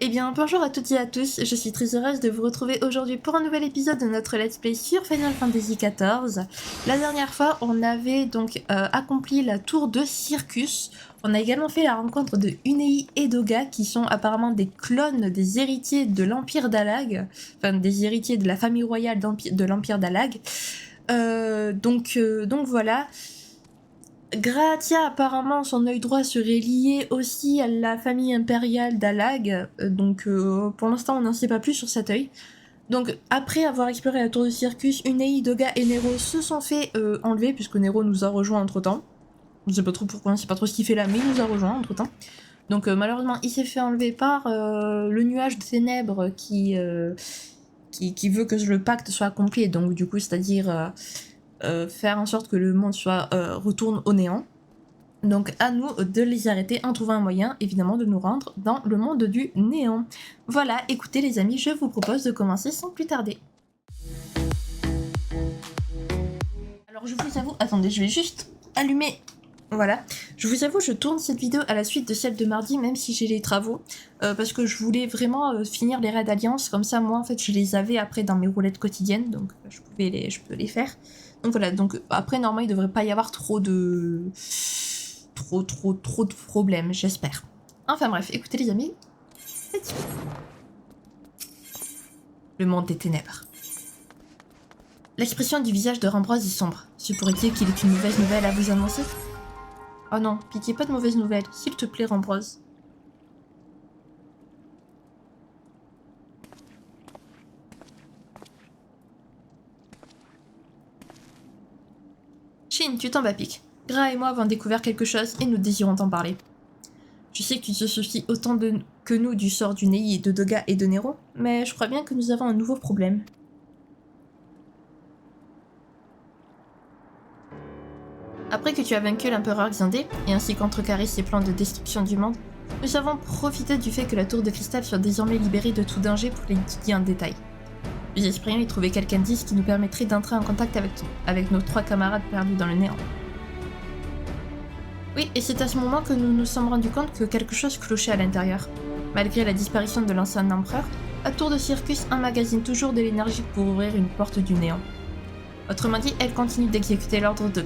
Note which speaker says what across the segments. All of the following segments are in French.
Speaker 1: Eh bien, bonjour à toutes et à tous, je suis très heureuse de vous retrouver aujourd'hui pour un nouvel épisode de notre Let's Play sur Final Fantasy XIV. La dernière fois, on avait donc accompli la tour de Circus. On a également fait la rencontre de Unei et Doga, qui sont apparemment des clones des héritiers de l'Empire d'Alag, enfin des héritiers de la famille royale de l'Empire d'Alag. Donc voilà. Gratia, apparemment, son œil droit serait lié aussi à la famille impériale d'Alag, donc pour l'instant on n'en sait pas plus sur cet œil. Donc après avoir exploré la tour de Circus, Unei, Doga et Nero se sont fait enlever, puisque Nero nous a rejoint entre temps. Je sais pas trop pourquoi, on sait pas trop ce qu'il fait là, mais il nous a rejoint entre temps. Donc malheureusement il s'est fait enlever par le nuage de ténèbres qui veut que le pacte soit accompli, donc du coup c'est-à-dire faire en sorte que le monde soit retourne au néant. Donc à nous de les arrêter en trouvant un moyen, évidemment, de nous rendre dans le monde du néant. Voilà, écoutez les amis, je vous propose de commencer sans plus tarder. Alors je vous avoue, attendez, je vais juste allumer... Voilà, je vous avoue, je tourne cette vidéo à la suite de celle de mardi, même si j'ai les travaux, parce que je voulais vraiment finir les raids d'Alliance, comme ça moi en fait je les avais après dans mes roulettes quotidiennes, donc je peux les faire. Donc voilà, donc après normalement il devrait pas y avoir trop de problèmes, j'espère. Enfin bref, écoutez les amis, c'est le monde des ténèbres. L'expression du visage de Rambrose est sombre. Se pourrait-il qu'il ait une mauvaise nouvelle à vous annoncer? Oh non, pitié, pas de mauvaise nouvelle, s'il te plaît Rambrose. Shin, tu tombes à pic. Gra et moi avons découvert quelque chose et nous désirons t'en parler. Je sais que tu te soucies autant que nous du sort du Nei, de Doga et de Nero, mais je crois bien que nous avons un nouveau problème. Après que tu as vaincu l'empereur Xandé, et ainsi contrecarré ses plans de destruction du monde, nous avons profité du fait que la tour de cristal soit désormais libérée de tout danger pour l'étudier en détail. Nous espérions y trouver quelque indice qui nous permettrait d'entrer en contact avec nos 3 camarades perdus dans le néant. Oui, et c'est à ce moment que nous nous sommes rendus compte que quelque chose clochait à l'intérieur. Malgré la disparition de l'ancien empereur, la tour de Circus emmagasine toujours de l'énergie pour ouvrir une porte du néant. Autrement dit, elle continue d'exécuter l'ordre de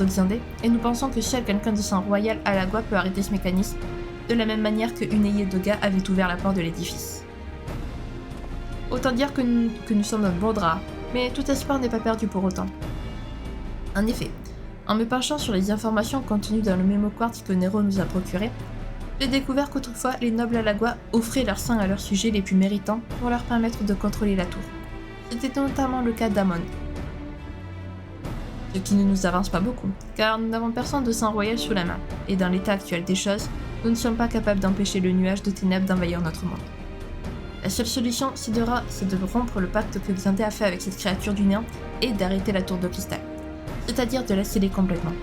Speaker 1: Xandé, et nous pensons que seul quelqu'un de sang royal Alagua peut arrêter ce mécanisme, de la même manière que Unei et Doga avaient ouvert la porte de l'édifice. Autant dire que nous sommes un bon drap, mais tout espoir n'est pas perdu pour autant. En effet, en me penchant sur les informations contenues dans le mémo quartz que Nero nous a procuré, j'ai découvert qu'autrefois les nobles Alagua offraient leur sang à leurs sujets les plus méritants pour leur permettre de contrôler la tour. C'était notamment le cas d'Amon. Ce qui ne nous avance pas beaucoup, car nous n'avons personne de sang royal sous la main, et dans l'état actuel des choses, nous ne sommes pas capables d'empêcher le nuage de ténèbres d'envahir notre monde. La seule solution, c'est de rompre le pacte que Xandé a fait avec cette créature du néant et d'arrêter la tour de cristal, c'est-à-dire de la sceller complètement.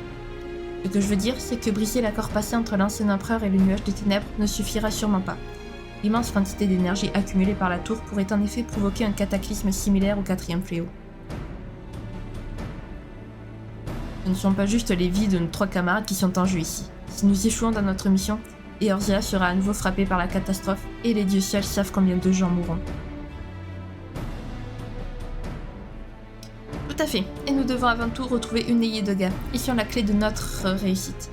Speaker 1: Ce que je veux dire, c'est que briser l'accord passé entre l'ancien empereur et le nuage de ténèbres ne suffira sûrement pas. L'immense quantité d'énergie accumulée par la tour pourrait en effet provoquer un cataclysme similaire au 4e fléau. Ce ne sont pas juste les vies de nos 3 camarades qui sont en jeu ici. Si nous échouons dans notre mission, Eorzea sera à nouveau frappée par la catastrophe et les dieux seuls savent combien de gens mourront. Tout à fait, et nous devons avant tout retrouver Unei et Doga. Ils sont la clé de notre réussite.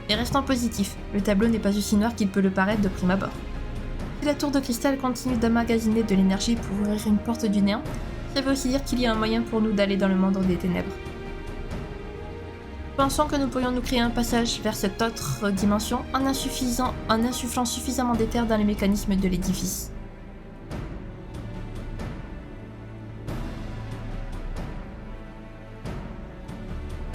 Speaker 1: Mais restons positifs, le tableau n'est pas aussi noir qu'il peut le paraître de prime abord. Si la tour de cristal continue d'emmagasiner de l'énergie pour ouvrir une porte du néant, ça veut aussi dire qu'il y a un moyen pour nous d'aller dans le monde des ténèbres. Pensons que nous pourrions nous créer un passage vers cette autre dimension en insufflant suffisamment d'éther dans les mécanismes de l'édifice.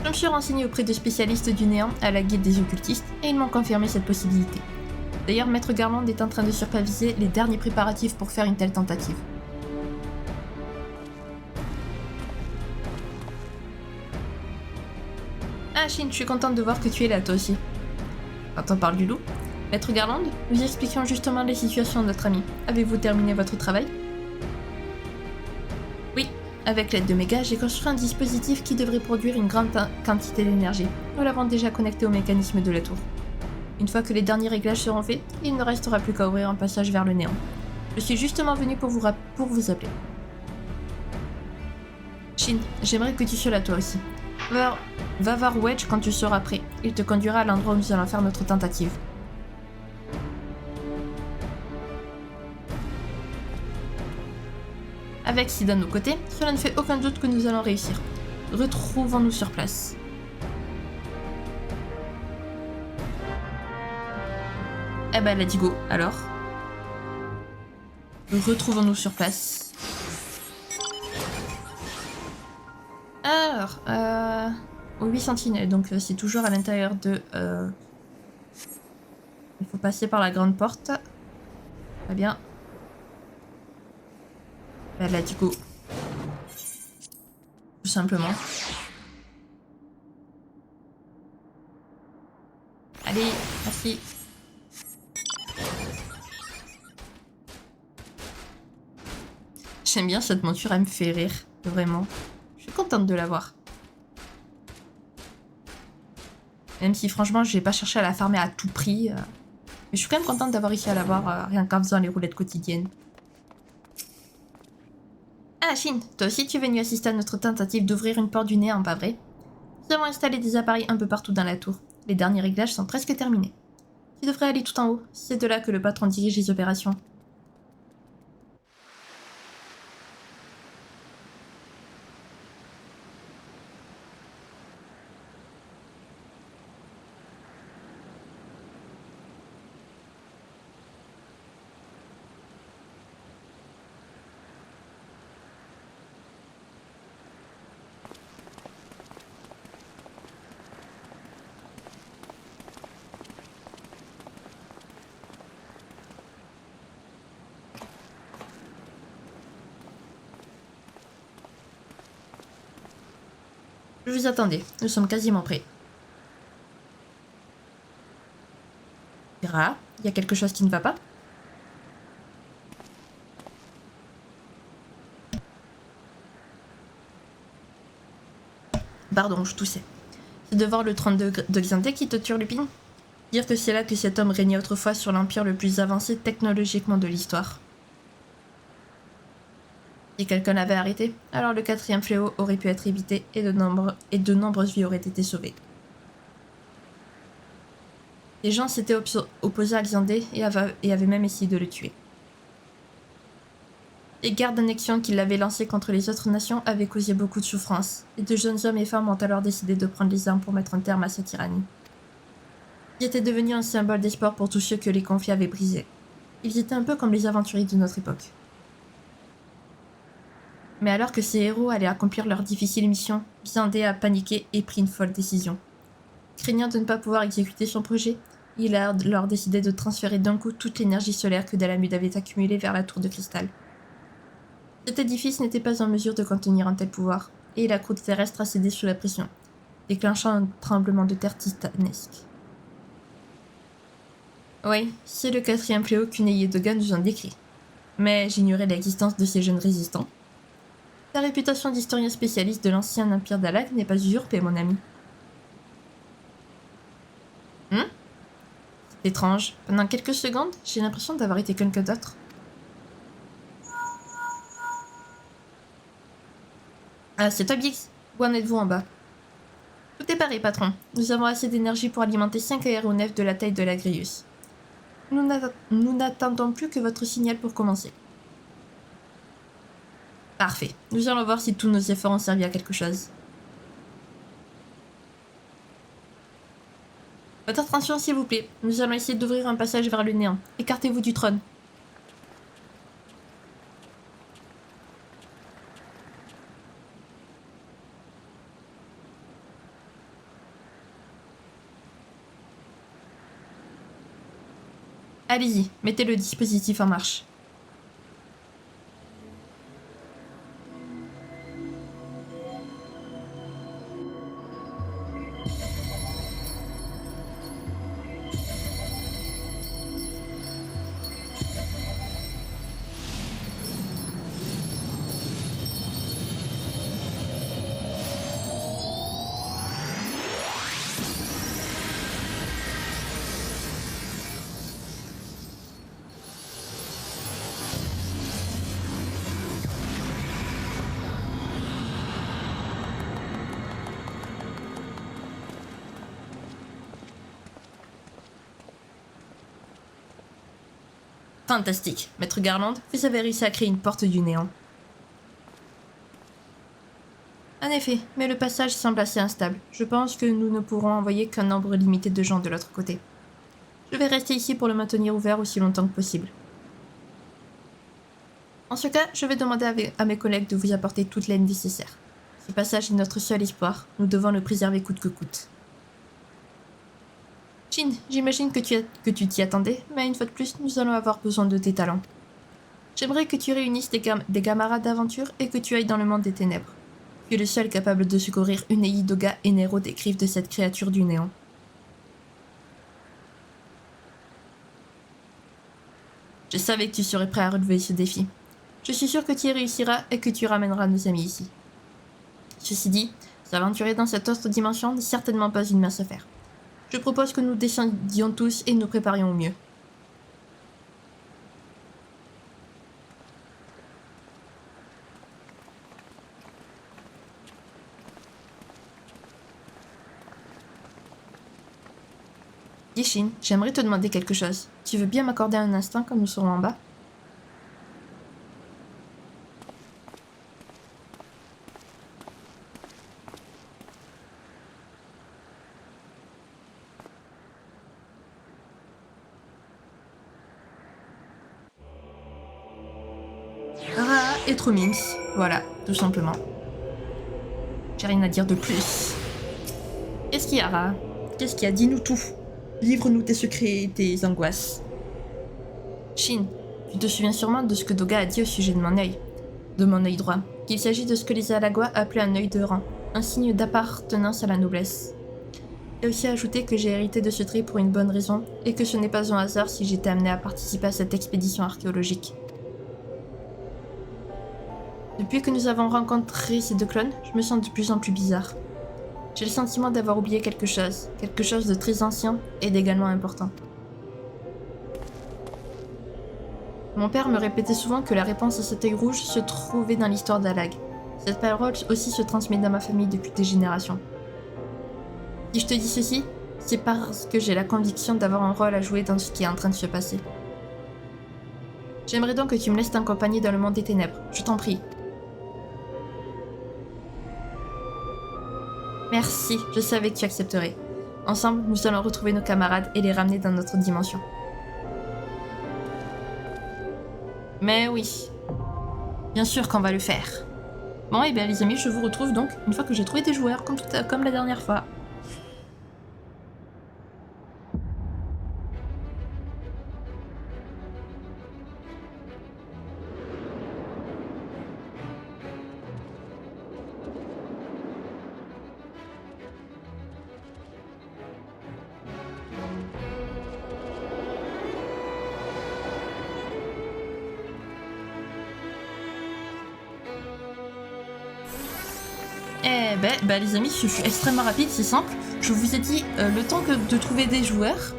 Speaker 1: Je me suis renseigné auprès de spécialistes du néant à la guilde des occultistes et ils m'ont confirmé cette possibilité. D'ailleurs, Maître Garland est en train de superviser les derniers préparatifs pour faire une telle tentative. Ah Shin, je suis contente de voir que tu es là toi aussi. Quand on parle du loup, Maître Garland, nous expliquions justement les situations de notre ami. Avez-vous terminé votre travail? Oui, avec l'aide de Mega, j'ai construit un dispositif qui devrait produire une grande quantité d'énergie. Nous l'avons déjà connecté au mécanisme de la tour. Une fois que les derniers réglages seront faits, il ne restera plus qu'à ouvrir un passage vers le néant. Je suis justement venu pour vous appeler. Shin, j'aimerais que tu sois là toi aussi. Va voir Wedge quand tu seras prêt. Il te conduira à l'endroit où nous allons faire notre tentative. Avec Sid à nos côtés, cela ne fait aucun doute que nous allons réussir. Retrouvons-nous sur place. Eh ben, let's go, alors. Retrouvons-nous sur place. Alors, 8 sentinelles, donc c'est toujours à l'intérieur de... Il faut passer par la grande porte. Très bien. Ben, let's go. Tout simplement. Allez, merci. J'aime bien cette monture, elle me fait rire, vraiment. Je suis contente de l'avoir. Même si franchement, je n'ai pas cherché à la farmer à tout prix. Mais je suis quand même contente d'avoir réussi à l'avoir rien qu'en faisant les roulettes quotidiennes. Ah, Shin, toi aussi tu es venu assister à notre tentative d'ouvrir une porte du néant, pas vrai? Nous avons installé des appareils un peu partout dans la tour. Les derniers réglages sont presque terminés. Tu devrais aller tout en haut. C'est de là que le patron dirige les opérations. Je vous attendais, nous sommes quasiment prêts. Ira, il y a quelque chose qui ne va pas? Pardon, je toussais. C'est de voir le trône de Xanté qui te turlupine? Dire que c'est là que cet homme régnait autrefois sur l'empire le plus avancé technologiquement de l'histoire. Si quelqu'un l'avait arrêté, alors le 4e fléau aurait pu être évité et de nombreuses vies auraient été sauvées. Les gens s'étaient opposés à Xandé et avaient même essayé de le tuer. Les guerres d'annexion qu'il avait lancées contre les autres nations avaient causé beaucoup de souffrance, et de jeunes hommes et femmes ont alors décidé de prendre les armes pour mettre un terme à sa tyrannie. Ils étaient devenus un symbole d'espoir pour tous ceux que les conflits avaient brisés. Ils étaient un peu comme les aventuriers de notre époque. Mais alors que ces héros allaient accomplir leur difficile mission, Xandé a paniqué et pris une folle décision. Craignant de ne pas pouvoir exécuter son projet, il a alors décidé de transférer d'un coup toute l'énergie solaire que Dalamud avait accumulée vers la tour de cristal. Cet édifice n'était pas en mesure de contenir un tel pouvoir, et la croûte terrestre a cédé sous la pression, déclenchant un tremblement de terre titanesque. Oui, c'est le 4e fléau qu'Unei Doga nous en décrit. Mais j'ignorais l'existence de ces jeunes résistants. Ta réputation d'historien spécialiste de l'ancien empire d'Alag n'est pas usurpée, mon ami. C'est étrange. Pendant quelques secondes, j'ai l'impression d'avoir été quelqu'un d'autre. Ah, c'est toi, Bix. Où en êtes-vous en bas? Tout est paré, patron. Nous avons assez d'énergie pour alimenter 5 aéronefs de la taille de la Grius. Nous n'attendons plus que votre signal pour commencer. Parfait. Nous allons voir si tous nos efforts ont servi à quelque chose. Votre attention, s'il vous plaît. Nous allons essayer d'ouvrir un passage vers le néant. Écartez-vous du trône. Allez-y, mettez le dispositif en marche. Fantastique. Maître Garland, vous avez réussi à créer une porte du néant. En effet, mais le passage semble assez instable. Je pense que nous ne pourrons envoyer qu'un nombre limité de gens de l'autre côté. Je vais rester ici pour le maintenir ouvert aussi longtemps que possible. En ce cas, je vais demander à mes collègues de vous apporter toute l'aide nécessaire. Ce passage est notre seul espoir. Nous devons le préserver coûte que coûte. Shin, j'imagine que tu t'y attendais, mais une fois de plus, nous allons avoir besoin de tes talents. J'aimerais que tu réunisses des camarades d'aventure et que tu ailles dans le monde des ténèbres. Tu es le seul capable de secourir Unei, Doga et Nero des griffes de cette créature du néant. Je savais que tu serais prêt à relever ce défi. Je suis sûre que tu y réussiras et que tu ramèneras nos amis ici. Ceci dit, s'aventurer dans cette autre dimension n'est certainement pas une mince affaire. Je propose que nous descendions tous et nous préparions au mieux. Gishin, j'aimerais te demander quelque chose. Tu veux bien m'accorder un instant quand nous serons en bas ? Raa est trop mince. Voilà, tout simplement. J'ai rien à dire de plus. Qu'est-ce qu'il y a, Raa ? Qu'est-ce qu'il y a ? Dis-nous tout. Livre-nous tes secrets et tes angoisses. Shin, tu te souviens sûrement de ce que Doga a dit au sujet de mon œil droit, qu'il s'agit de ce que les Alagua appelaient un œil de rang, un signe d'appartenance à la noblesse. Il a aussi ajouté que j'ai hérité de ce trait pour une bonne raison, et que ce n'est pas un hasard si j'étais amené à participer à cette expédition archéologique. Depuis que nous avons rencontré ces deux clones, je me sens de plus en plus bizarre. J'ai le sentiment d'avoir oublié quelque chose de très ancien et d'également important. Mon père me répétait souvent que la réponse à cet œil rouge se trouvait dans l'histoire d'Alag. Cette parole aussi se transmet dans ma famille depuis des générations. Si je te dis ceci, c'est parce que j'ai la conviction d'avoir un rôle à jouer dans ce qui est en train de se passer. J'aimerais donc que tu me laisses t'accompagner dans le monde des ténèbres, je t'en prie. Merci, je savais que tu accepterais. Ensemble, nous allons retrouver nos camarades et les ramener dans notre dimension. Mais oui, bien sûr qu'on va le faire. Bon, et bien les amis, je vous retrouve donc une fois que j'ai trouvé des joueurs, comme la dernière fois. Eh ben, les amis, je suis extrêmement rapide, c'est simple. Je vous ai dit, le temps de trouver des joueurs,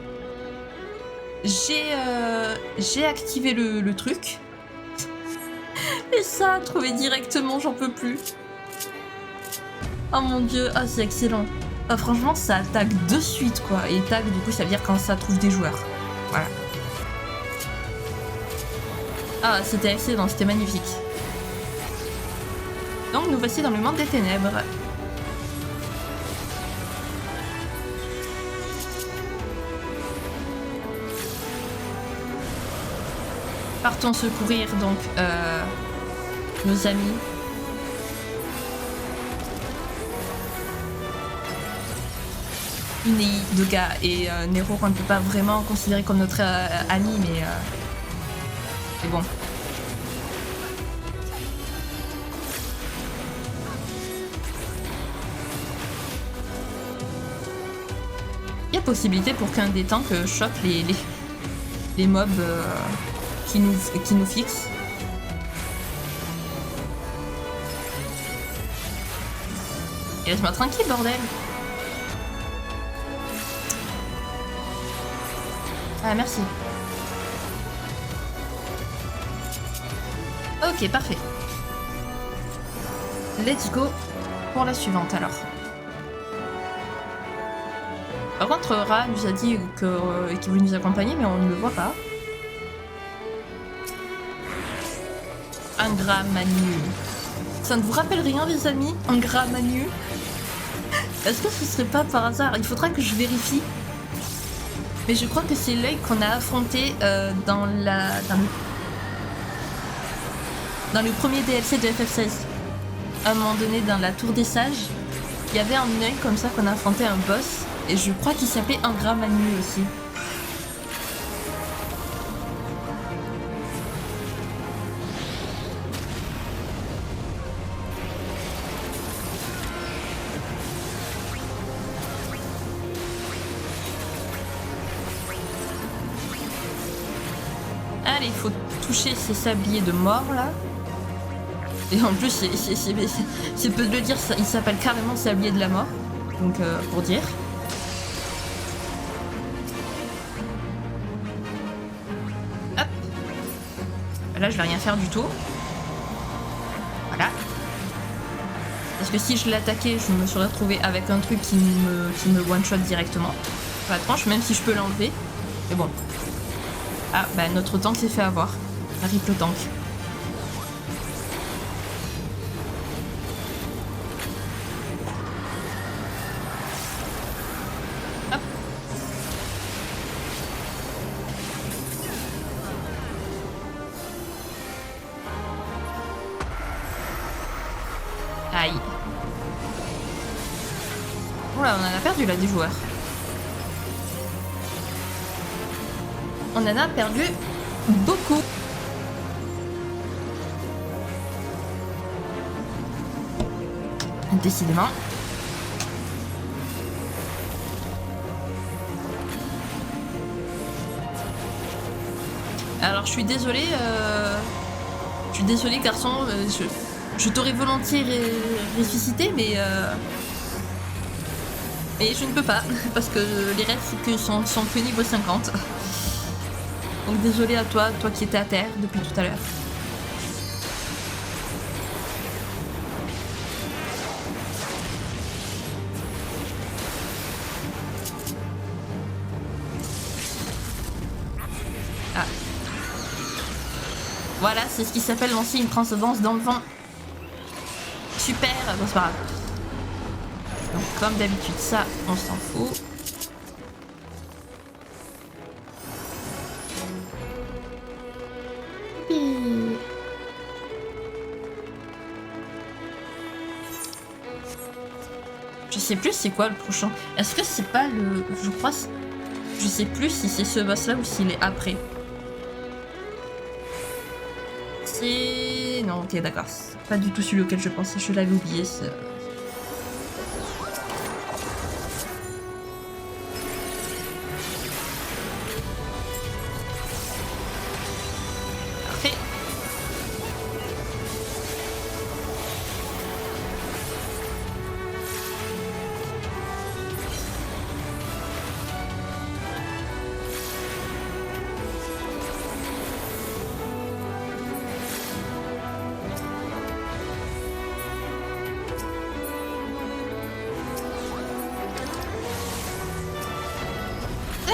Speaker 1: j'ai activé le truc. Et ça, trouver directement, j'en peux plus. Oh mon dieu, ah c'est excellent. Ah, franchement, ça attaque de suite, quoi. Et tag, du coup, ça veut dire quand ça trouve des joueurs. Voilà. Ah, c'était excellent, c'était magnifique. Donc nous voici dans le monde des ténèbres. Partons secourir donc nos amis. Unei, Doga et Nero qu'on ne peut pas vraiment considérer comme notre ami, mais c'est bon. Il y a possibilité pour qu'un des tanks chope les mobs qui nous fixent. Et laisse-moi tranquille, bordel. Ah, merci. Ok, parfait. Let's go pour la suivante, alors. Par contre, Raa nous a dit qu'il voulait nous accompagner, mais on ne le voit pas. Ingra Manu. Ça ne vous rappelle rien, les amis? Ingra Manu? Est-ce que ce serait pas par hasard? Il faudra que je vérifie. Mais je crois que c'est l'œil qu'on a affronté dans le premier DLC de FF16. À un moment donné, dans la tour des sages, il y avait un œil comme ça qu'on a affronté un boss. Et je crois qu'il s'appelait Ingra Manu aussi. Allez, il faut toucher ces sabliers de mort là. Et en plus, c'est peu de le dire, il s'appelle carrément sablier de la mort. Donc, pour dire. Hop. Là, je vais rien faire du tout. Voilà. Parce que si je l'attaquais, je me serais retrouvé avec un truc qui me one-shot directement. Pas tranche, même si je peux l'enlever. Mais bon. Ah, bah notre tank s'est fait avoir. Rip le tank. Hop. Aïe. Oula, on en a perdu là des joueurs. On en a perdu beaucoup. Décidément. Alors je suis désolée, garçon, je t'aurais volontiers ressuscité, mais je ne peux pas, parce que les rêves sont que niveau 50. Donc désolé à toi qui étais à terre depuis tout à l'heure. Ah. Voilà, c'est ce qui s'appelle lancer une transcendance dans le vent. Super, bon c'est pas grave. Donc comme d'habitude ça, on s'en fout. Je sais plus c'est quoi le prochain. Est-ce que c'est pas le... Je crois... Je sais plus si c'est ce boss là ou s'il est après. C'est... Non, ok, d'accord. C'est pas du tout celui auquel je pensais. Je l'avais oublié. Parfait.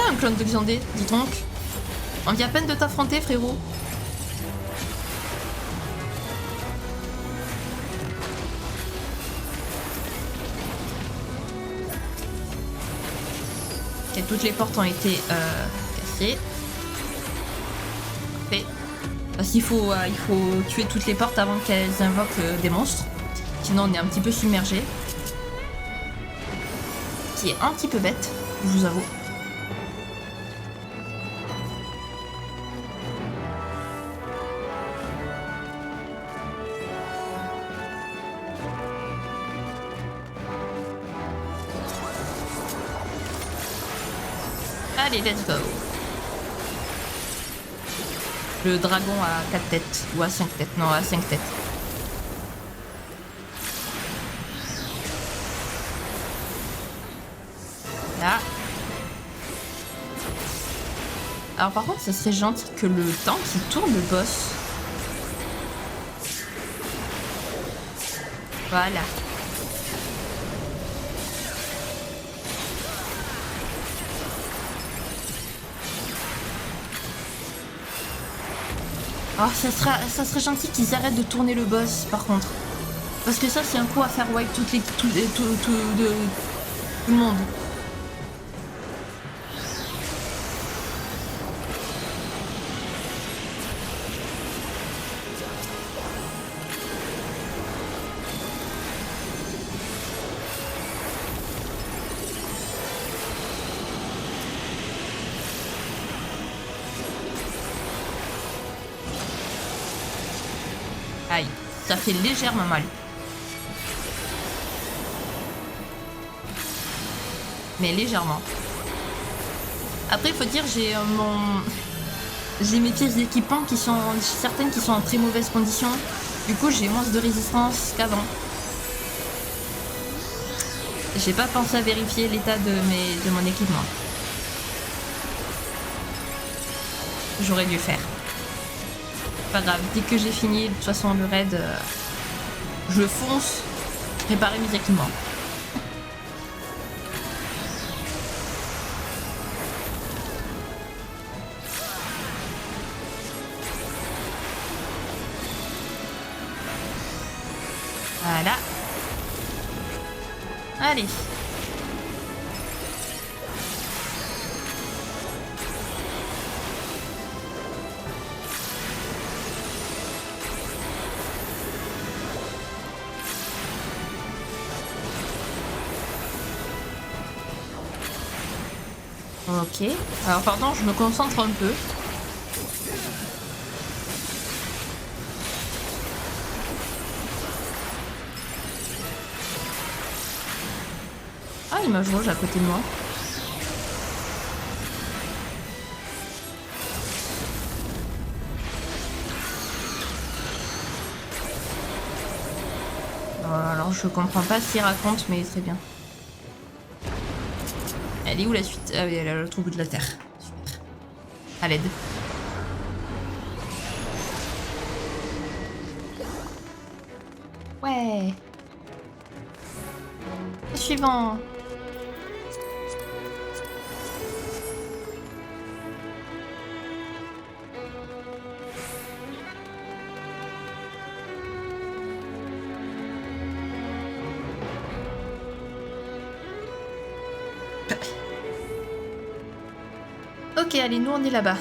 Speaker 1: Un clone de Xandé, dis donc. On vient à peine de t'affronter, frérot. Ok, toutes les portes ont été cassées. Parfait. Parce qu'il faut, il faut tuer toutes les portes avant qu'elles invoquent des monstres. Sinon, on est un petit peu submergé. Qui est un petit peu bête, je vous avoue. Allez, let's go. Le dragon à 4 têtes. Ou à 5 têtes. Non, à 5 têtes. Là. Alors par contre, ça serait gentil que le temps qui tourne le boss. Voilà. Alors ça serait gentil qu'ils arrêtent de tourner le boss par contre. Parce que ça c'est un coup à faire wipe tout le monde. Aïe, ça fait légèrement mal. Mais légèrement. Après, il faut dire, j'ai mes pièces d'équipement qui sont certaines qui sont en très mauvaise condition. Du coup, j'ai moins de résistance qu'avant. J'ai pas pensé à vérifier l'état de mon équipement. J'aurais dû le faire. Pas grave, dès que j'ai fini, de toute façon le raid, je fonce réparer mes équipements. Voilà. Allez. Ok. Alors pardon, je me concentre un peu. Ah, il m'a jauge à côté de moi. Alors je comprends pas ce qu'il raconte, mais très bien. Elle est où la suite? Ah oui, elle est à l'autre bout de la terre. Super. À l'aide. Ouais. Suivant. Ok, allez, nous on est là-bas.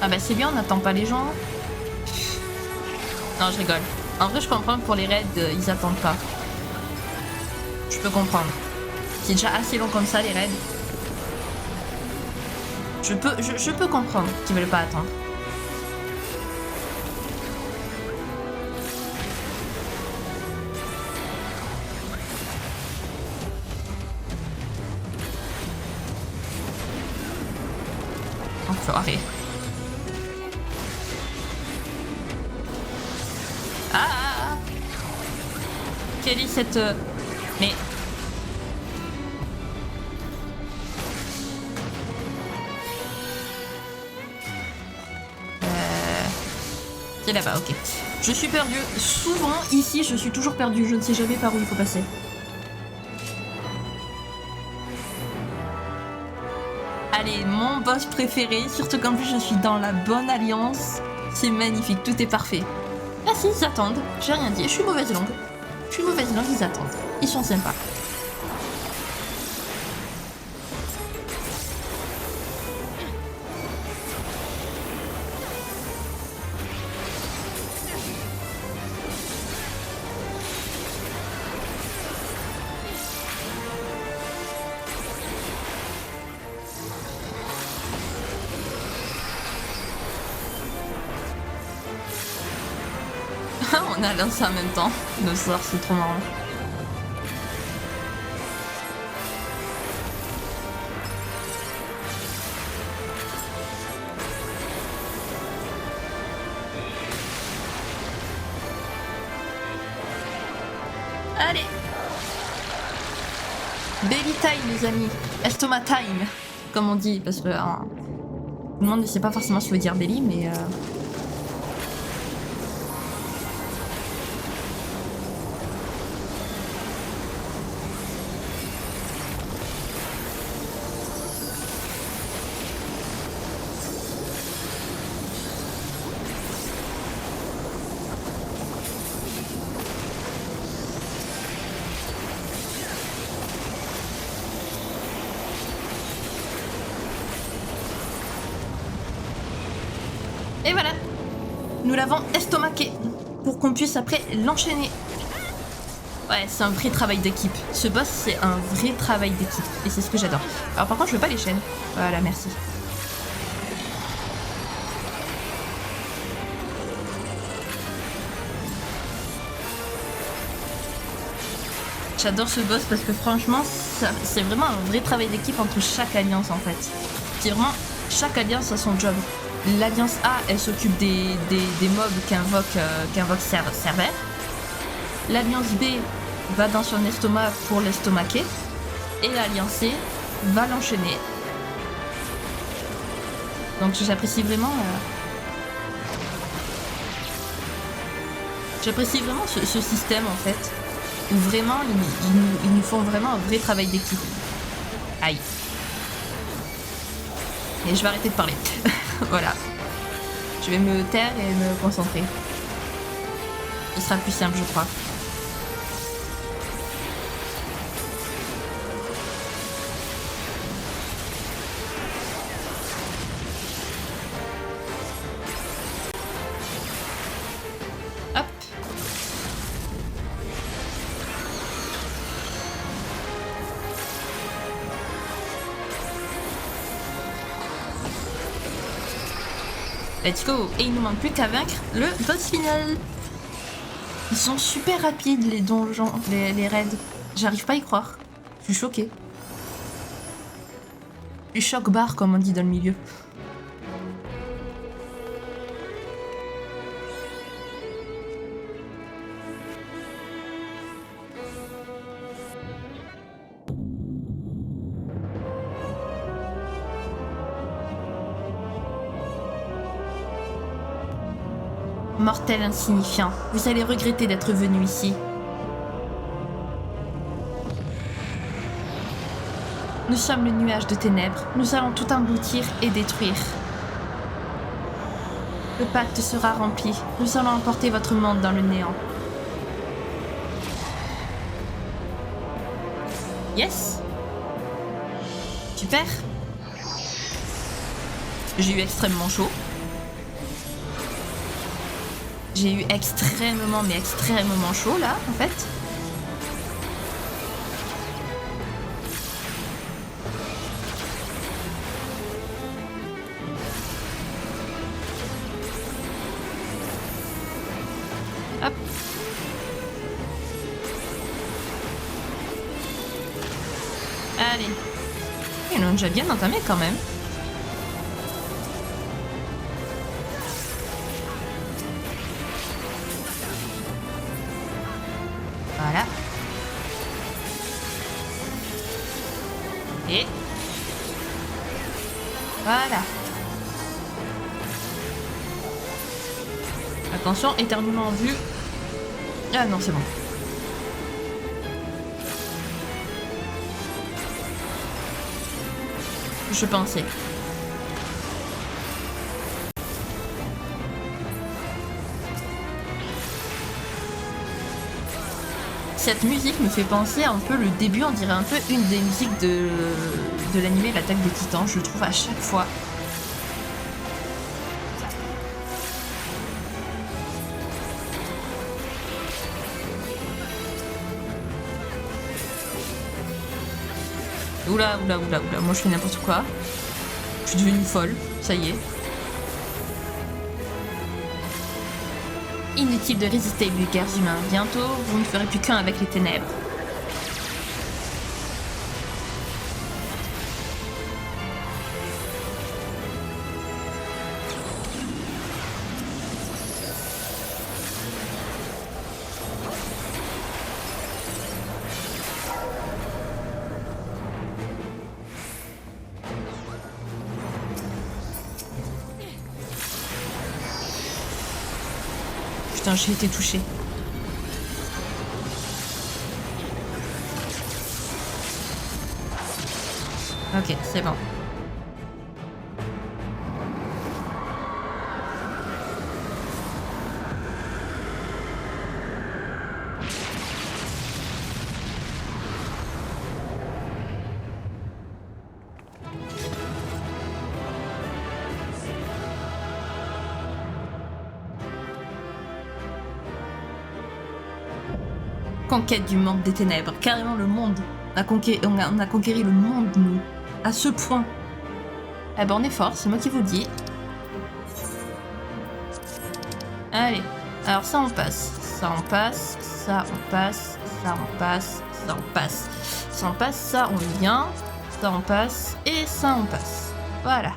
Speaker 1: Ah bah c'est bien, on n'attend pas les gens. Non, je rigole. En vrai, je comprends que pour les raids, ils attendent pas. Je peux comprendre. C'est déjà assez long comme ça, les raids. Je peux comprendre qu'ils veulent pas attendre. Enfoiré. Ah! Quelle est cette... Mais... C'est là-bas, ok. Je suis perdue. Souvent, ici, je suis toujours perdue. Je ne sais jamais par où il faut passer. Allez, mon boss préféré. Surtout qu'en plus, je suis dans la bonne alliance. C'est magnifique, tout est parfait. Ah si, ils attendent. J'ai rien dit. Je suis mauvaise langue. Je suis mauvaise langue, ils attendent. Ils sont sympas. On a lancé en même temps. Nos sorts, c'est trop marrant. Allez. Baby time, les amis. Estomac time, comme on dit, parce que tout le monde ne sait pas forcément ce que veut dire belly, mais nous l'avons estomaqué pour qu'on puisse après l'enchaîner. Ouais, c'est un vrai travail d'équipe. Ce boss, c'est un vrai travail d'équipe. Et c'est ce que j'adore. Alors par contre, je veux pas les chaînes. Voilà, merci. J'adore ce boss parce que franchement, c'est vraiment un vrai travail d'équipe entre chaque alliance en fait. C'est vraiment, chaque alliance a son job. L'alliance A, elle s'occupe des mobs qu'invoque Server. L'alliance B va dans son estomac pour l'estomaquer. Et l'alliance C va l'enchaîner. Donc j'apprécie vraiment... J'apprécie vraiment ce système en fait. Où vraiment, ils nous font vraiment un vrai travail d'équipe. Aïe. Et je vais arrêter de parler. Voilà. Je vais me taire et me concentrer. Ce sera plus simple, je crois. Hop. Let's go. Et il nous manque plus qu'à vaincre le boss final. Ils sont super rapides les donjons, les raids. J'arrive pas à y croire. Je suis choquée. Je suis choc-barre comme on dit dans le milieu. Mortel insignifiant, vous allez regretter d'être venu ici. Nous sommes le nuage de ténèbres, nous allons tout engloutir et détruire. Le pacte sera rempli, nous allons emporter votre monde dans le néant. Yes! Super! J'ai eu extrêmement chaud. J'ai eu extrêmement, mais extrêmement chaud là, en fait. Hop. Allez. Ils l'ont déjà bien entamé quand même. Voilà. Et voilà. Attention, éternuement en vue. Ah non, c'est bon. Je pensais. Cette musique me fait penser un peu le début, on dirait un peu une des musiques de l'anime L'Attaque des Titans, je le trouve à chaque fois. Oula, oula, oula, oula, moi je fais n'importe quoi. Je suis devenue folle, ça y est. Inutile de résister, vulgaires humains. Bientôt, vous ne ferez plus qu'un avec les ténèbres. Putain, j'ai été touchée. Ok, c'est bon. Conquête du monde des ténèbres, carrément le monde. On a conquéri le monde, nous. À ce point. Eh ben on est fort, c'est moi qui vous le dis. Allez, alors ça on passe, ça on passe, ça on passe, ça on passe, ça on passe. Ça on passe, ça on vient, ça on passe, et ça on passe. Voilà.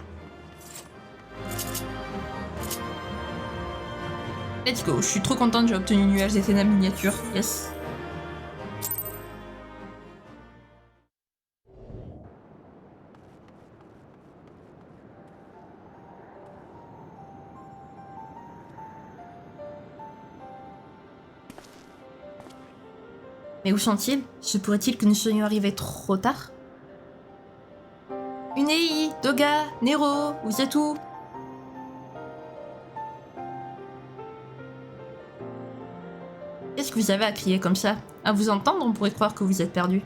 Speaker 1: Let's go, je suis trop contente, j'ai obtenu Nuage des Ténèbres miniature, yes. Mais où sont-ils? Se pourrait-il que nous soyons arrivés trop tard? Unei, Doga, Nero, vous êtes où? Qu'est-ce que vous avez à crier comme ça? À vous entendre, on pourrait croire que vous êtes perdu.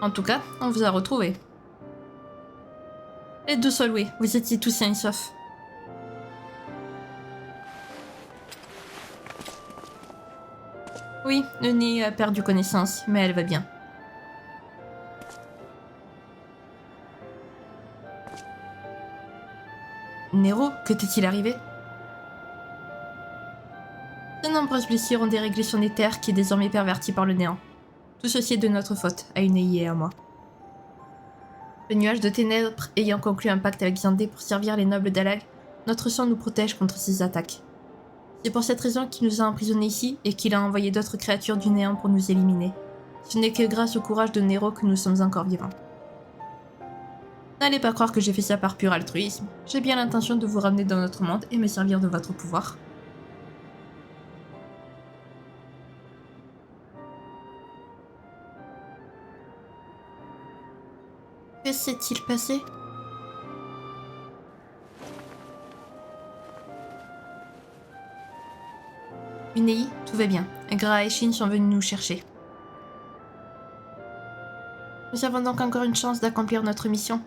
Speaker 1: En tout cas, on vous a retrouvés. Les deux seuls, oui, vous étiez tous sains et saufs. Oui, Neni a perdu connaissance, mais elle va bien. Nero, que t'est-il arrivé? De nombreuses blessures ont déréglé son éther qui est désormais perverti par le néant. Tout ceci est de notre faute, à Unei et à moi. Le nuage de ténèbres ayant conclu un pacte avec Xandé pour servir les nobles d'Alag, notre sang nous protège contre ses attaques. C'est pour cette raison qu'il nous a emprisonnés ici et qu'il a envoyé d'autres créatures du néant pour nous éliminer. Ce n'est que grâce au courage de Nero que nous sommes encore vivants. N'allez pas croire que j'ai fait ça par pur altruisme. J'ai bien l'intention de vous ramener dans notre monde et me servir de votre pouvoir. Que s'est-il passé? Unei, tout va bien. Gra et Shin sont venus nous chercher. Nous avons donc encore une chance d'accomplir notre mission.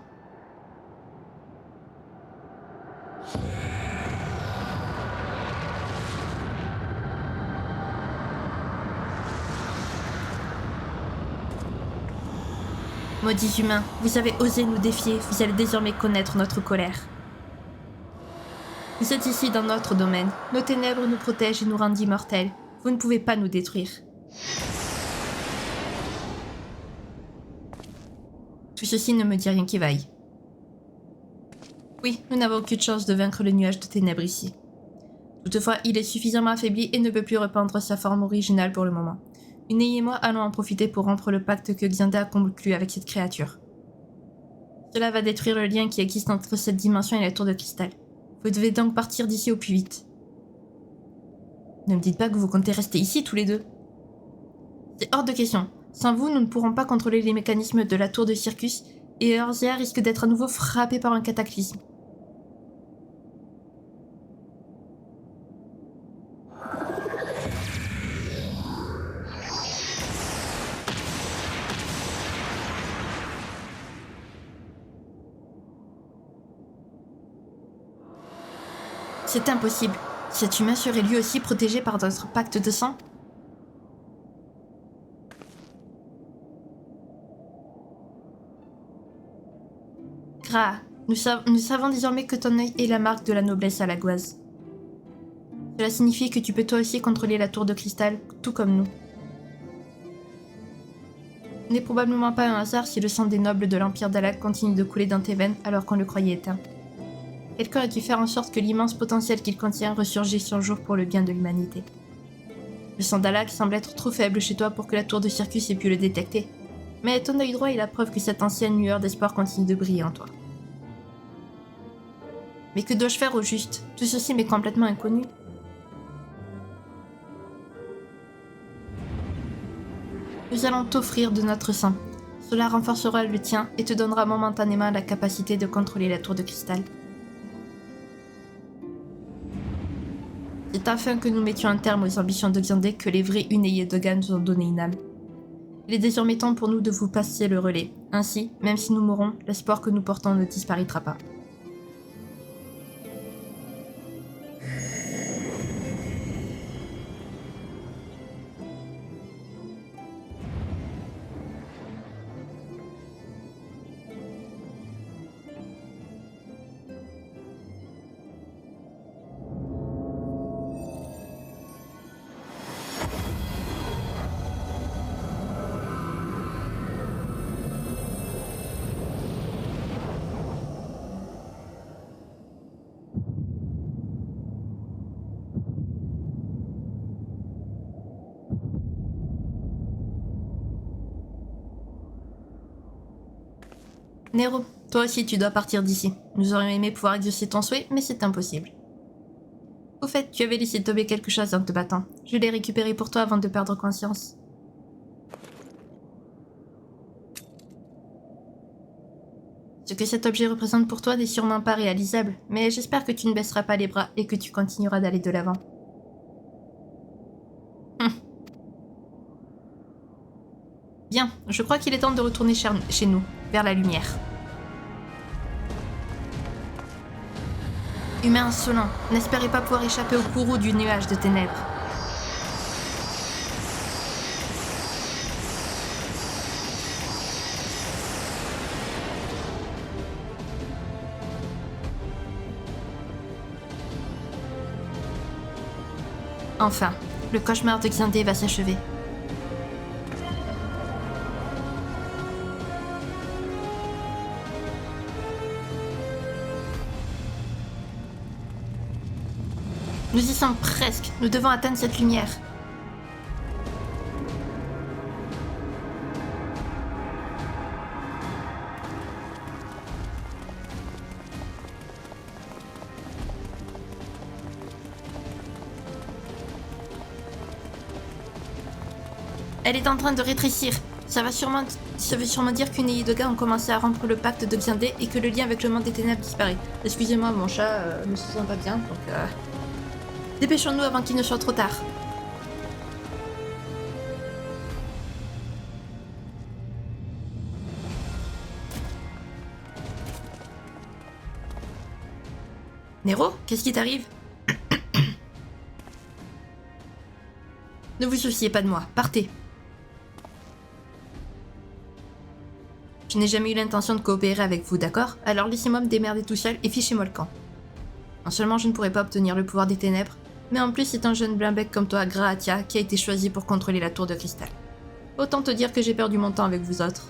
Speaker 1: Maudits humains, vous avez osé nous défier, vous allez désormais connaître notre colère. Vous êtes ici dans notre domaine. Nos ténèbres nous protègent et nous rendent immortels. Vous ne pouvez pas nous détruire. Tout ceci ne me dit rien qui vaille. Oui, nous n'avons aucune chance de vaincre le nuage de ténèbres ici. Toutefois, il est suffisamment affaibli et ne peut plus reprendre sa forme originale pour le moment. Unei et moi allons en profiter pour rompre le pacte que Xandé a conclu avec cette créature. Cela va détruire le lien qui existe entre cette dimension et la tour de cristal. Vous devez donc partir d'ici au plus vite. Ne me dites pas que vous comptez rester ici tous les deux. C'est hors de question. Sans vous, nous ne pourrons pas contrôler les mécanismes de la tour de Circus et Eorzea risque d'être à nouveau frappé par un cataclysme. C'est impossible. Cet humain serait lui aussi protégé par notre pacte de sang? Gra, nous savons désormais que ton œil est la marque de la noblesse alagoise. Cela signifie que tu peux toi aussi contrôler la tour de cristal, tout comme nous. Ce n'est probablement pas un hasard si le sang des nobles de l'Empire d'Alag continue de couler dans tes veines alors qu'on le croyait éteint. Quelqu'un a dû faire en sorte que l'immense potentiel qu'il contient ressurgisse un jour pour le bien de l'humanité. Le sang d'Alag semble être trop faible chez toi pour que la tour de Circus ait pu le détecter. Mais ton œil droit est la preuve que cette ancienne lueur d'espoir continue de briller en toi. Mais que dois-je faire au juste? Tout ceci m'est complètement inconnu. Nous allons t'offrir de notre sang. Cela renforcera le tien et te donnera momentanément la capacité de contrôler la tour de cristal. C'est afin que nous mettions un terme aux ambitions de Xandé que les vrais Unei et Doga nous ont donné une âme. Il est désormais temps pour nous de vous passer le relais. Ainsi, même si nous mourrons, l'espoir que nous portons ne disparaîtra pas. Nero, toi aussi tu dois partir d'ici. Nous aurions aimé pouvoir exaucer ton souhait, mais c'est impossible. Au fait, tu avais laissé tomber quelque chose en te battant. Je l'ai récupéré pour toi avant de perdre conscience. Ce que cet objet représente pour toi n'est sûrement pas réalisable, mais j'espère que tu ne baisseras pas les bras et que tu continueras d'aller de l'avant. Bien, je crois qu'il est temps de retourner chez nous, vers la lumière. Humain insolent, n'espérez pas pouvoir échapper au courroux du nuage de ténèbres. Enfin, le cauchemar de Xindé va s'achever. Nous y sommes presque, nous devons atteindre cette lumière. Elle est en train de rétrécir. Ça veut sûrement dire qu'une et Doga ont commencé à rompre le pacte de Xindé et que le lien avec le monde des ténèbres disparaît. Excusez-moi, mon chat ne se sent pas bien, donc dépêchons-nous avant qu'il ne soit trop tard. Nero, qu'est-ce qui t'arrive? Ne vous souciez pas de moi, partez. Je n'ai jamais eu l'intention de coopérer avec vous, d'accord? Alors laissez-moi me démerder tout seul et fichez-moi le camp. Non seulement je ne pourrai pas obtenir le pouvoir des ténèbres, mais en plus c'est un jeune blimbec comme toi, Graatia, qui a été choisi pour contrôler la tour de cristal. Autant te dire que j'ai perdu mon temps avec vous autres.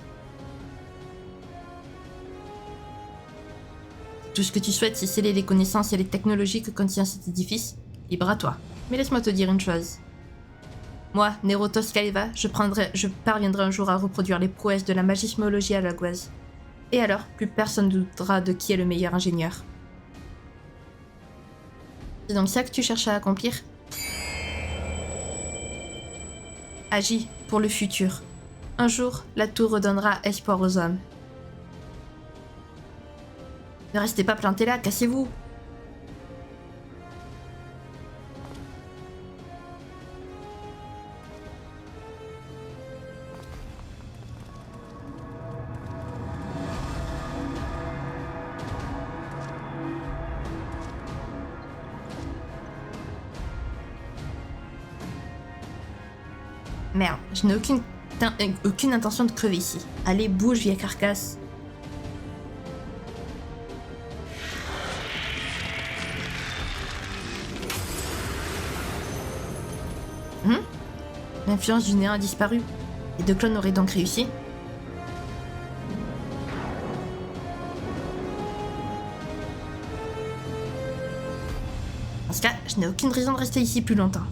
Speaker 1: Tout ce que tu souhaites, c'est sceller les connaissances et les technologies que contient cet édifice. Libre à toi. Mais laisse-moi te dire une chose. Moi, Nero Toscaleva, je parviendrai un jour à reproduire les prouesses de la magismologie alagoise. Et alors, plus personne ne doutera de qui est le meilleur ingénieur. C'est donc ça que tu cherches à accomplir? Agis pour le futur. Un jour, la tour redonnera espoir aux hommes. Ne restez pas plantés là, cassez-vous! Merde, je n'ai aucune intention de crever ici. Allez, bouge, vieille carcasse. L'influence du néant a disparu. Les deux clones auraient donc réussi. Dans ce cas, je n'ai aucune raison de rester ici plus longtemps.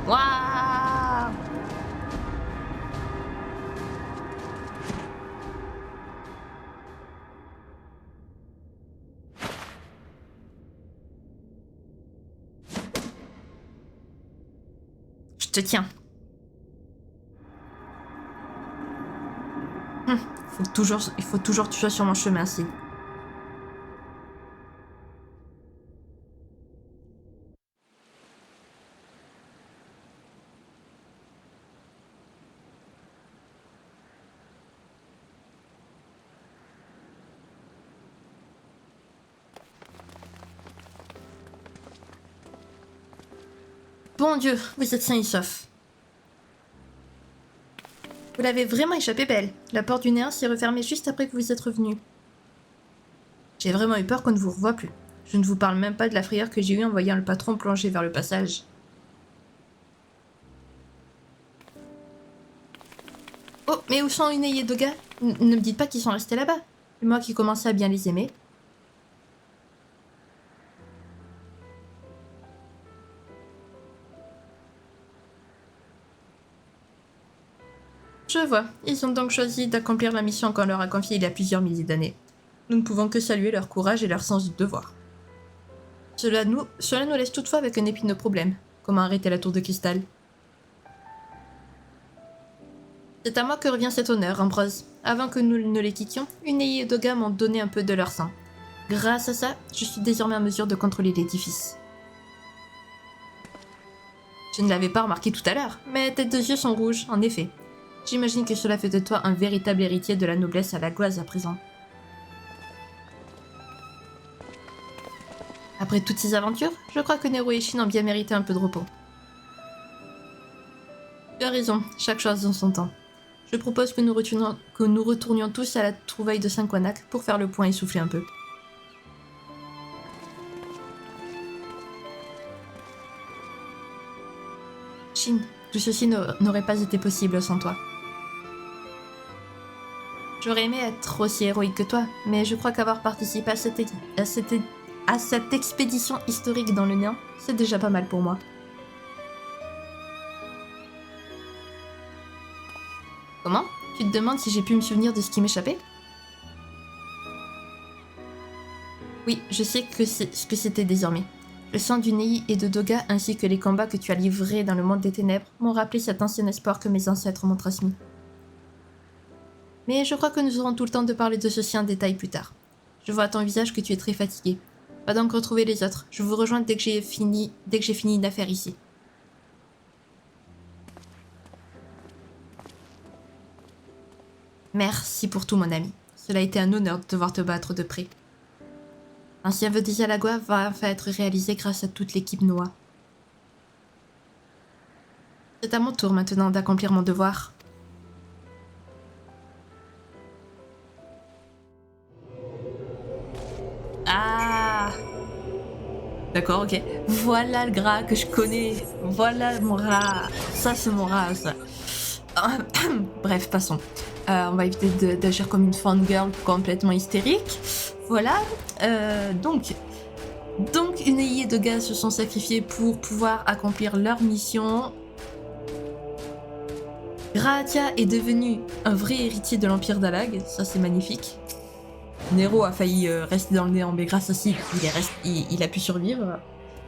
Speaker 1: Waouh! Je te tiens. Il faut toujours que tu sois sur mon chemin, Sid. Bon Dieu, vous êtes sains et saufs. Vous l'avez vraiment échappé belle. La porte du néant s'est refermée juste après que vous êtes revenu. J'ai vraiment eu peur qu'on ne vous revoie plus. Je ne vous parle même pas de la frayeur que j'ai eue en voyant le patron plonger vers le passage. Oh, mais où sont Unei et Doga? Ne me dites pas qu'ils sont restés là-bas. C'est moi qui commençais à bien les aimer. Je vois. Ils ont donc choisi d'accomplir la mission qu'on leur a confiée il y a plusieurs milliers d'années. Nous ne pouvons que saluer leur courage et leur sens du devoir. Cela nous laisse toutefois avec un épineux problème. Comment arrêter la tour de cristal? C'est à moi que revient cet honneur, Ambrose. Avant que nous ne les quittions, Unei et Doga m'ont donné un peu de leur sang. Grâce à ça, je suis désormais en mesure de contrôler l'édifice. Je ne l'avais pas remarqué tout à l'heure, mais tes deux yeux sont rouges, en effet. J'imagine que cela fait de toi un véritable héritier de la noblesse à la gloire à présent. Après toutes ces aventures, je crois que Nero et Shin ont bien mérité un peu de repos. Tu as raison, chaque chose dans son temps. Je propose que nous retournions tous à la trouvaille de Saint-Quanac pour faire le point et souffler un peu. Shin, tout ceci n'aurait pas été possible sans toi. J'aurais aimé être aussi héroïque que toi, mais je crois qu'avoir participé à cette expédition historique dans le néant, c'est déjà pas mal pour moi. Comment? Tu te demandes si j'ai pu me souvenir de ce qui m'échappait? Oui, je sais ce que c'était désormais. Le sang du Nei et de Doga ainsi que les combats que tu as livrés dans le monde des ténèbres m'ont rappelé cet ancien espoir que mes ancêtres m'ont transmis. Mais je crois que nous aurons tout le temps de parler de ceci en détail plus tard. Je vois à ton visage que tu es très fatigué. Va donc retrouver les autres. Je vous rejoins dès que j'ai fini une affaire ici. Merci pour tout, mon ami. Cela a été un honneur de te voir te battre de près. L'ancien vœu des Alagua va enfin être réalisé grâce à toute l'équipe Noah. C'est à mon tour maintenant d'accomplir mon devoir. Ah! D'accord, ok. Voilà le gras que je connais. Voilà mon rat. Ça, c'est mon rat, ça. Bref, passons. On va éviter d'agir comme une fangirl complètement hystérique. Voilà. Donc, Unei et Doga se sont sacrifiés pour pouvoir accomplir leur mission. Gratia est devenu un vrai héritier de l'Empire d'Alag. Ça, c'est magnifique. Nero a failli rester dans le néant, mais grâce à ça, il a pu survivre.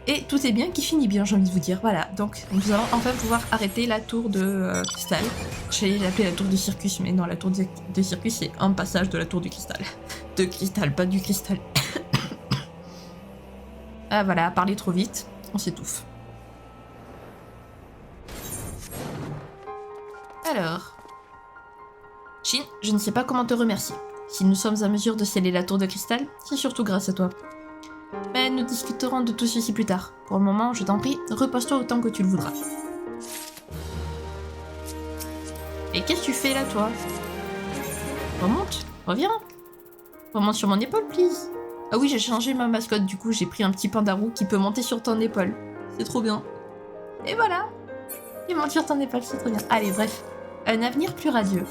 Speaker 1: Et tout est bien qui finit bien, j'ai envie de vous dire. Voilà, donc nous allons enfin pouvoir arrêter la tour de cristal. J'allais l'appeler la tour de Circus, mais non, la tour de Circus, c'est un passage de la tour du cristal. De cristal, pas du cristal. Ah voilà, parler trop vite, on s'étouffe. Alors... Shin, je ne sais pas comment te remercier. Si nous sommes à mesure de sceller la tour de cristal, c'est surtout grâce à toi. Mais nous discuterons de tout ceci plus tard. Pour le moment, je t'en prie, repose-toi autant que tu le voudras. Et qu'est-ce que tu fais là, toi? Remonte, reviens. Remonte sur mon épaule, please. Ah oui, j'ai changé ma mascotte, du coup, j'ai pris un petit pandarou qui peut monter sur ton épaule. C'est trop bien. Et voilà. Il monte sur ton épaule, c'est trop bien. Allez, bref. Un avenir plus radieux.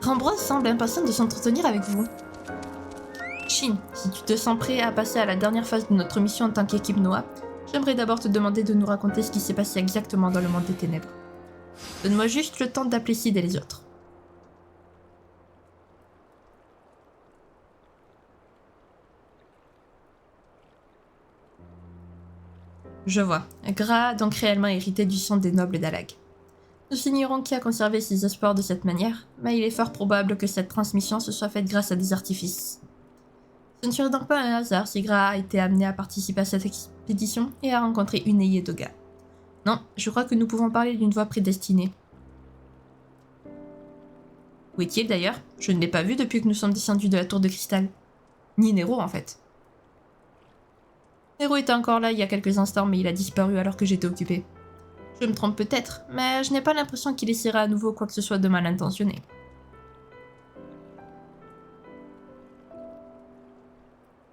Speaker 1: Ambrose semble impatient de s'entretenir avec vous. Shin, si tu te sens prêt à passer à la dernière phase de notre mission en tant qu'équipe Noah, j'aimerais d'abord te demander de nous raconter ce qui s'est passé exactement dans le monde des ténèbres. Donne-moi juste le temps d'appeler Sid et les autres. Je vois. Gra a donc réellement hérité du sang des nobles d'Alag. Nous ignorons qui a conservé ses espoirs de cette manière, mais il est fort probable que cette transmission se soit faite grâce à des artifices. Ce ne serait donc pas un hasard si Gra a été amené à participer à cette expédition et à rencontrer Unei et Doga. Non, je crois que nous pouvons parler d'une voie prédestinée. Où est-il d'ailleurs? Je ne l'ai pas vu depuis que nous sommes descendus de la tour de cristal. Ni Nero en fait. Nero était encore là il y a quelques instants, mais il a disparu alors que j'étais occupée. Je me trompe peut-être, mais je n'ai pas l'impression qu'il essaiera à nouveau quoi que ce soit de mal intentionné.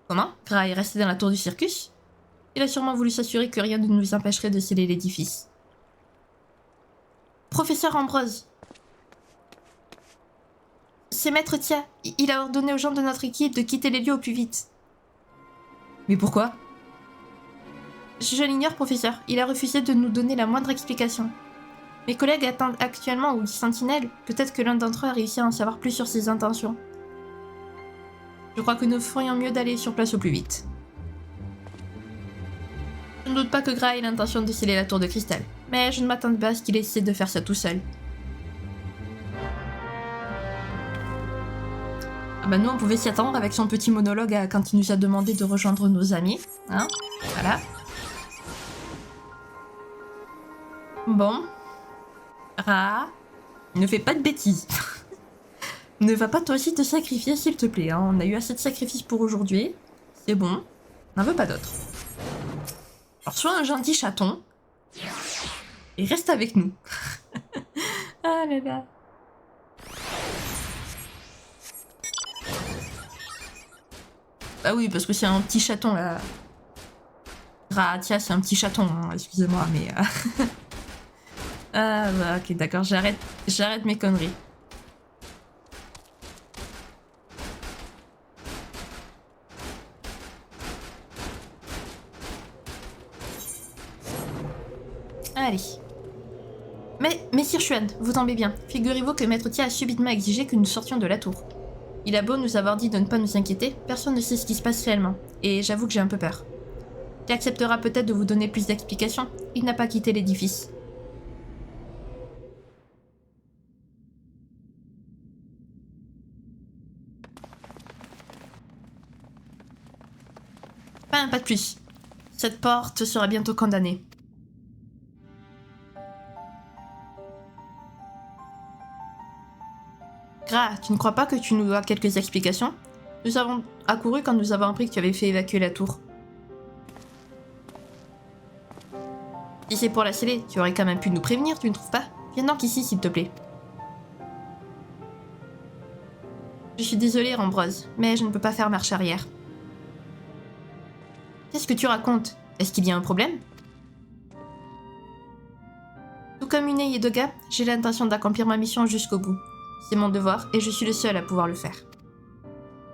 Speaker 1: Comment? Gras est resté dans la tour du circus? Il a sûrement voulu s'assurer que rien ne nous empêcherait de sceller l'édifice. Professeur Ambrose! C'est Maître Tia. Il a ordonné aux gens de notre équipe de quitter les lieux au plus vite. Mais pourquoi? Je l'ignore, professeur. Il a refusé de nous donner la moindre explication. Mes collègues attendent actuellement au Sentinelle. Peut-être que l'un d'entre eux a réussi à en savoir plus sur ses intentions. Je crois que nous ferions mieux d'aller sur place au plus vite. Je ne doute pas que Gras ait l'intention de sceller la tour de cristal, mais je ne m'attends pas à ce qu'il essaie de faire ça tout seul. Ah bah nous on pouvait s'y attendre avec son petit monologue quand il nous a demandé de rejoindre nos amis. Hein? Voilà. Bon. Gras, ne fais pas de bêtises. Ne va pas toi aussi te sacrifier s'il te plaît. Hein. On a eu assez de sacrifices pour aujourd'hui. C'est bon. On n'en veut pas d'autres. Alors sois un gentil chaton. Et reste avec nous. Ah là là. Bah oui, parce que c'est un petit chaton là. Ratia, c'est un petit chaton, hein, excusez-moi, mais... Ah bah ok, d'accord, j'arrête mes conneries. Allez. Mais, Messire Xuan, vous tombez bien. Figurez-vous que Maître Tia a subitement exigé que nous sortions de la tour. Il a beau nous avoir dit de ne pas nous inquiéter, personne ne sait ce qui se passe réellement, et j'avoue que j'ai un peu peur. Il acceptera peut-être de vous donner plus d'explications. Il n'a pas quitté l'édifice. Pas de plus. Cette porte sera bientôt condamnée. Gras, tu ne crois pas que tu nous dois quelques explications? Nous avons accouru quand nous avons appris que tu avais fait évacuer la tour. Si c'est pour la sceller, tu aurais quand même pu nous prévenir, tu ne trouves pas? Viens donc ici, s'il te plaît. Je suis désolée, Ambrose, mais je ne peux pas faire marche arrière. Qu'est-ce que tu racontes? Est-ce qu'il y a un problème? Tout comme Une et Doga, j'ai l'intention d'accomplir ma mission jusqu'au bout. C'est mon devoir et je suis le seul à pouvoir le faire.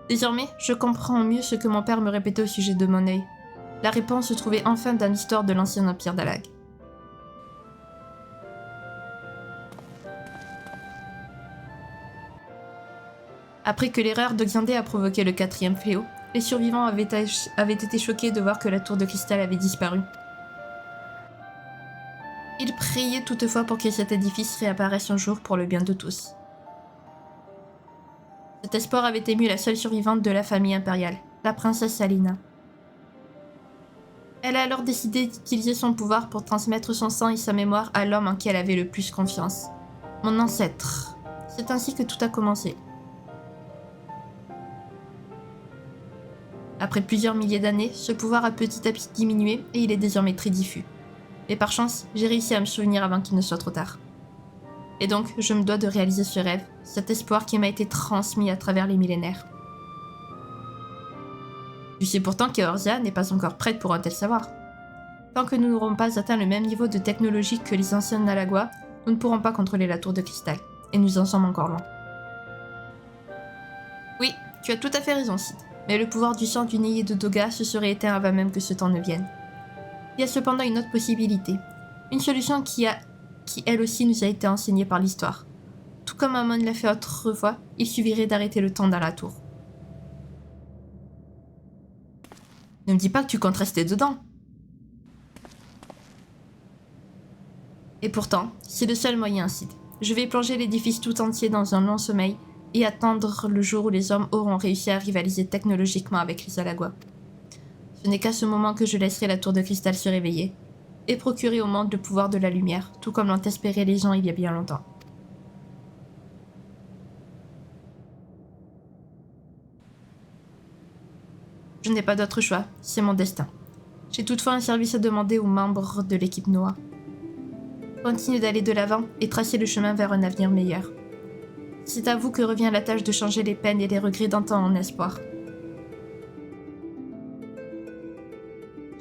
Speaker 1: Désormais, je comprends mieux ce que mon père me répétait au sujet de mon œil. La réponse se trouvait enfin dans l'histoire de l'ancien empire d'Alag. Après que l'erreur de Xandé a provoqué le 4e fléau, les survivants avaient été choqués de voir que la tour de cristal avait disparu. Ils priaient toutefois pour que cet édifice réapparaisse un jour pour le bien de tous. Cet espoir avait ému la seule survivante de la famille impériale, la princesse Alina. Elle a alors décidé d'utiliser son pouvoir pour transmettre son sang et sa mémoire à l'homme en qui elle avait le plus confiance. Mon ancêtre. C'est ainsi que tout a commencé. Après plusieurs milliers d'années, ce pouvoir a petit à petit diminué et il est désormais très diffus. Mais par chance, j'ai réussi à me souvenir avant qu'il ne soit trop tard. Et donc, je me dois de réaliser ce rêve, cet espoir qui m'a été transmis à travers les millénaires. Tu sais pourtant qu'Eorzea n'est pas encore prête pour un tel savoir. Tant que nous n'aurons pas atteint le même niveau de technologie que les anciens Nalagua, nous ne pourrons pas contrôler la tour de cristal. Et nous en sommes encore loin. Oui, tu as tout à fait raison, Sid. Mais le pouvoir du sang du Neye de Doga se serait éteint avant même que ce temps ne vienne. Il y a cependant une autre possibilité. Une solution qui elle aussi nous a été enseignée par l'histoire. Tout comme Amon l'a fait autrefois, il suffirait d'arrêter le temps dans la tour. Ne me dis pas que tu comptes rester dedans. Et pourtant, c'est le seul moyen, Sid. Je vais plonger l'édifice tout entier dans un long sommeil et attendre le jour où les hommes auront réussi à rivaliser technologiquement avec les Alagua. Ce n'est qu'à ce moment que je laisserai la tour de cristal se réveiller et procurer au monde le pouvoir de la lumière, tout comme l'ont espéré les gens il y a bien longtemps. Je n'ai pas d'autre choix, c'est mon destin. J'ai toutefois un service à demander aux membres de l'équipe Noah. Continue d'aller de l'avant et tracer le chemin vers un avenir meilleur. C'est à vous que revient la tâche de changer les peines et les regrets d'antan en espoir.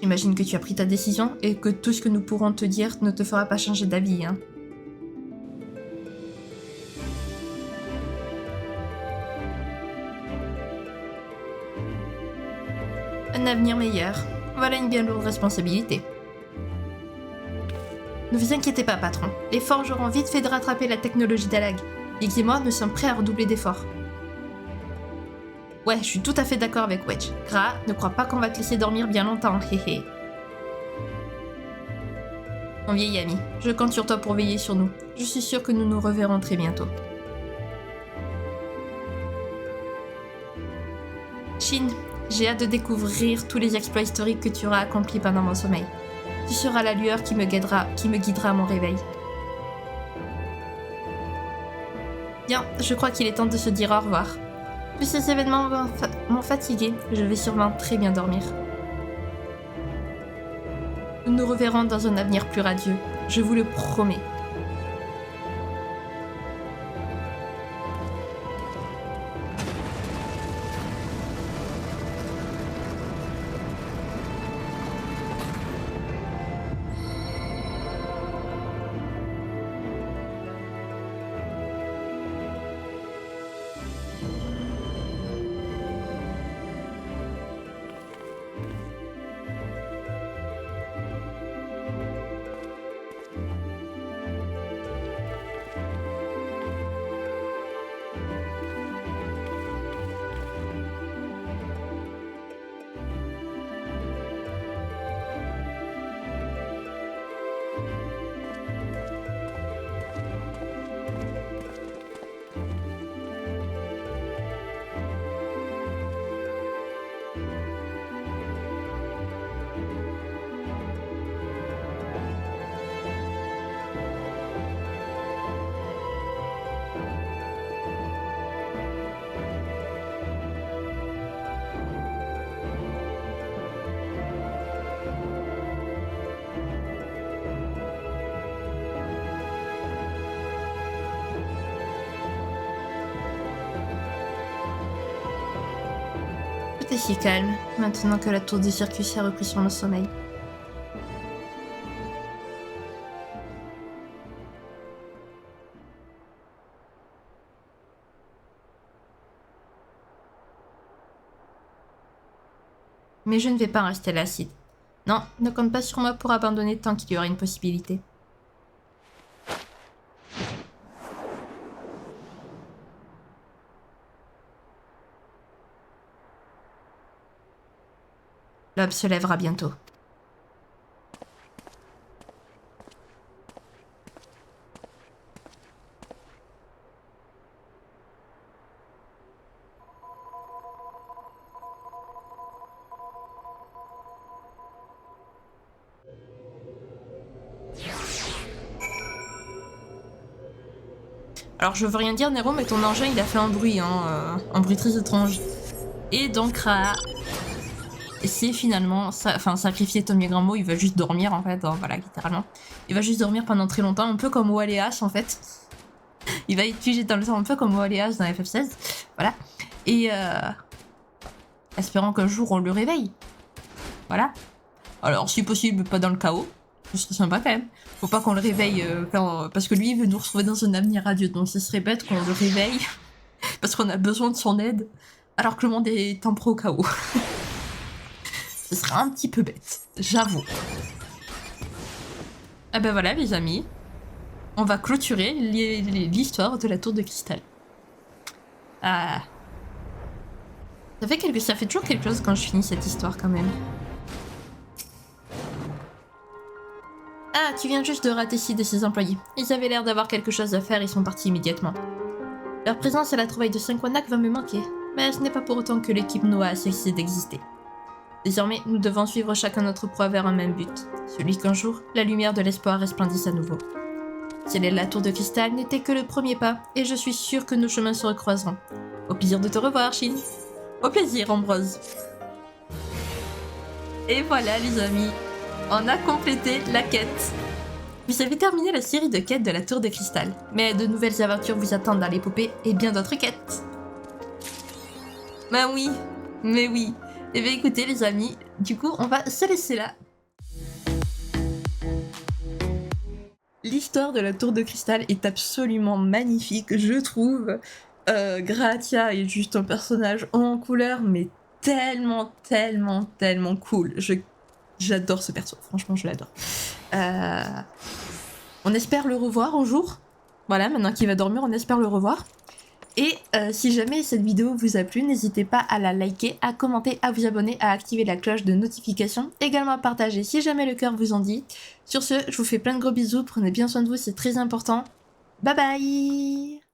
Speaker 1: J'imagine que tu as pris ta décision et que tout ce que nous pourrons te dire ne te fera pas changer d'avis, hein. Un avenir meilleur. Voilà une bien lourde responsabilité. Ne vous inquiétez pas, patron. Les forges auront vite fait de rattraper la technologie d'Alag. Iggy et moi, nous sommes prêts à redoubler d'efforts. Ouais, je suis tout à fait d'accord avec Wedge. Gra, ne crois pas qu'on va te laisser dormir bien longtemps, hé. Mon vieil ami, je compte sur toi pour veiller sur nous. Je suis sûre que nous nous reverrons très bientôt. Shin, j'ai hâte de découvrir tous les exploits historiques que tu auras accomplis pendant mon sommeil. Tu seras la lueur qui me guidera à mon réveil. Bien, je crois qu'il est temps de se dire au revoir. Plus ces événements m'ont fatigué, je vais sûrement très bien dormir. Nous nous reverrons dans un avenir plus radieux, je vous le promets. Tout est si calme, maintenant que la tour de circus a repris son sommeil. Mais je ne vais pas rester là, Sid. Non, ne compte pas sur moi pour abandonner tant qu'il y aura une possibilité. L'aube se lèvera bientôt. Alors je veux rien dire Nero, mais ton engin il a fait un bruit, hein, un bruit très étrange. Et donc c'est finalement, sacrifier Tommy Grammo, il va juste dormir en fait, hein, voilà littéralement. Il va juste dormir pendant très longtemps, un peu comme Waléas en fait. Il va être figé dans le temps, un peu comme Waléas dans FF16, voilà. Et espérant qu'un jour on le réveille, voilà. Alors si possible pas dans le chaos, ce serait sympa quand même. Faut pas qu'on le réveille parce que lui il veut nous retrouver dans un avenir radieux, donc ce serait bête qu'on le réveille parce qu'on a besoin de son aide alors que le monde est en pro chaos. Ce serait un petit peu bête, j'avoue. Ah ben voilà les amis, on va clôturer l'histoire de la tour de cristal. Ah. Ça fait toujours quelque chose quand je finis cette histoire quand même. Ah, tu viens juste de rater Sid et ses employés. Ils avaient l'air d'avoir quelque chose à faire et sont partis immédiatement. Leur présence à la trouvaille de Cinquanac va me manquer, mais ce n'est pas pour autant que l'équipe Noah a cessé d'exister. Désormais, nous devons suivre chacun notre proie vers un même but, celui qu'un jour, la lumière de l'espoir resplendisse à nouveau. Sceller la tour de cristal n'était que le premier pas, et je suis sûre que nos chemins se recroiseront. Au plaisir de te revoir, Shin. Au plaisir, Ambrose. Et voilà les amis, on a complété la quête. Vous avez terminé la série de quêtes de la Tour de Cristal, mais de nouvelles aventures vous attendent dans l'épopée et bien d'autres quêtes. Bah oui, mais oui. Et bien écoutez les amis, du coup on va se laisser là. L'histoire de la Tour de Cristal est absolument magnifique, je trouve. Gratia est juste un personnage en couleur, mais tellement, tellement, tellement cool. J'adore ce perso, franchement je l'adore. On espère le revoir un jour. Voilà, maintenant qu'il va dormir, on espère le revoir. Et si jamais cette vidéo vous a plu, n'hésitez pas à la liker, à commenter, à vous abonner, à activer la cloche de notification, également à partager si jamais le cœur vous en dit. Sur ce, je vous fais plein de gros bisous, prenez bien soin de vous, c'est très important. Bye bye!